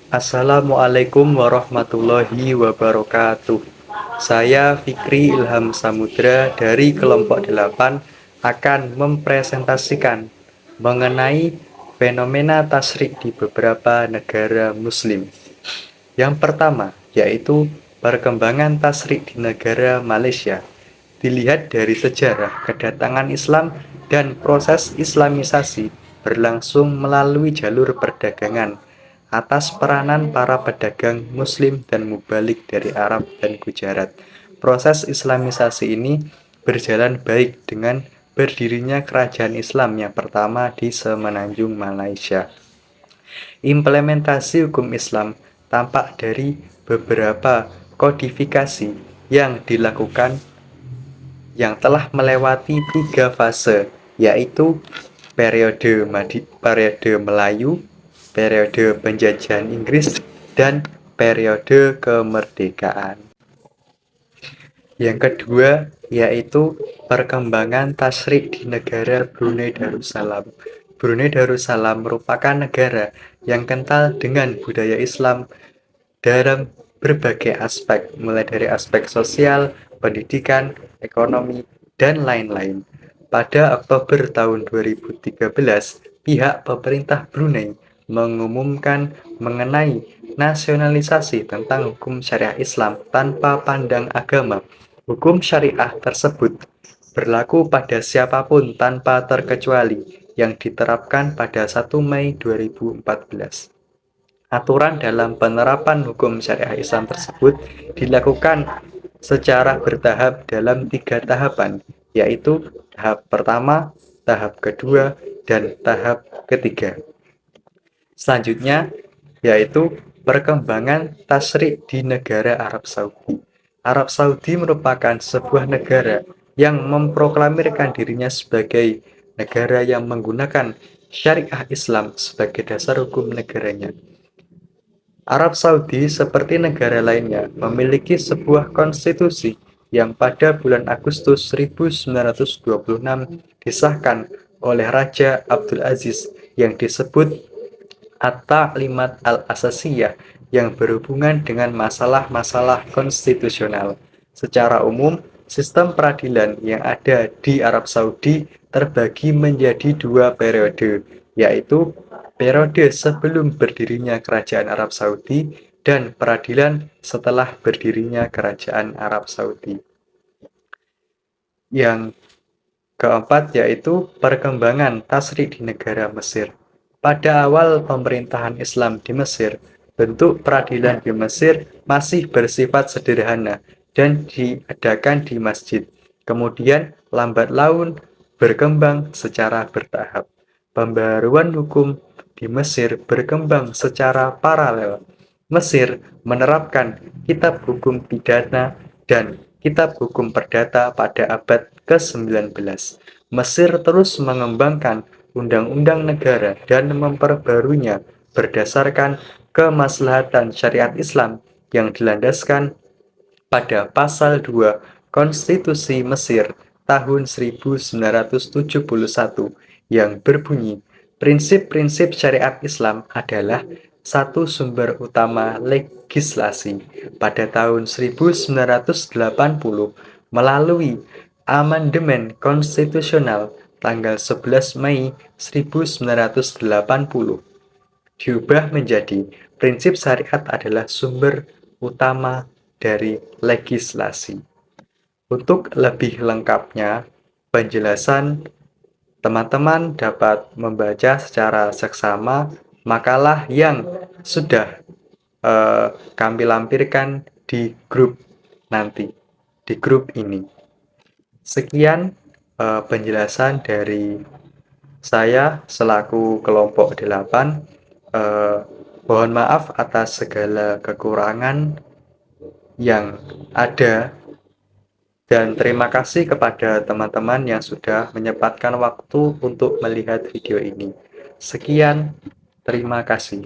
Assalamualaikum warahmatullahi wabarakatuh. Saya Fikri Ilham Samudra dari kelompok 8 akan mempresentasikan mengenai fenomena tasyrik di beberapa negara muslim. Yang pertama yaitu perkembangan tasyrik di negara Malaysia. Dilihat dari sejarah kedatangan Islam dan proses islamisasi berlangsung melalui jalur perdagangan atas peranan para pedagang muslim dan mubalik dari Arab dan Gujarat. Proses islamisasi ini berjalan baik dengan berdirinya kerajaan Islam yang pertama di Semenanjung Malaysia. Implementasi hukum Islam tampak dari beberapa kodifikasi yang dilakukan yang telah melewati 3 fase, yaitu periode Melayu, periode penjajahan Inggris, dan periode kemerdekaan. Yang kedua yaitu perkembangan tasyrik di negara Brunei Darussalam. Brunei Darussalam merupakan negara yang kental dengan budaya Islam dalam berbagai aspek, mulai dari aspek sosial, pendidikan, ekonomi, dan lain-lain. Pada Oktober tahun 2013, pihak pemerintah Brunei mengumumkan mengenai nasionalisasi tentang hukum syariah Islam tanpa pandang agama. Hukum syariah tersebut berlaku pada siapapun tanpa terkecuali yang diterapkan pada 1 Mei 2014. Aturan dalam penerapan hukum syariah Islam tersebut dilakukan secara bertahap dalam 3 tahapan, yaitu tahap pertama, tahap kedua, dan tahap ketiga. Selanjutnya, yaitu perkembangan tasyrik di negara Arab Saudi. Arab Saudi merupakan sebuah negara yang memproklamirkan dirinya sebagai negara yang menggunakan syariah Islam sebagai dasar hukum negaranya. Arab Saudi seperti negara lainnya memiliki sebuah konstitusi yang pada bulan Agustus 1926 disahkan oleh Raja Abdul Aziz yang disebut At-Ta'limat Al-Asasiyah yang berhubungan dengan masalah-masalah konstitusional. Secara umum, sistem peradilan yang ada di Arab Saudi terbagi menjadi 2 periode, yaitu periode sebelum berdirinya Kerajaan Arab Saudi dan peradilan setelah berdirinya Kerajaan Arab Saudi. Yang keempat yaitu perkembangan tasyrik di negara Mesir. Pada awal pemerintahan Islam di Mesir, bentuk peradilan di Mesir masih bersifat sederhana dan diadakan di masjid. Kemudian lambat laun berkembang secara bertahap. Pembaruan hukum di Mesir berkembang secara paralel. Mesir menerapkan kitab hukum pidana dan kitab hukum perdata pada abad ke-19. Mesir terus mengembangkan undang-undang negara dan memperbaruinya berdasarkan kemaslahatan syariat Islam yang dilandaskan pada pasal 2 Konstitusi Mesir tahun 1971 yang berbunyi, prinsip-prinsip syariat Islam adalah satu sumber utama legislasi. Pada tahun 1980, melalui amandemen konstitusional tanggal 11 Mei 1980, diubah menjadi prinsip syariat adalah sumber utama dari legislasi. Untuk lebih lengkapnya, penjelasan teman-teman dapat membaca secara seksama makalah yang sudah kami lampirkan di grup nanti, di grup ini. Sekian penjelasan dari saya selaku kelompok 8. Mohon maaf atas segala kekurangan yang ada dan terima kasih kepada teman-teman yang sudah menyempatkan waktu untuk melihat video ini. Sekian, terima kasih.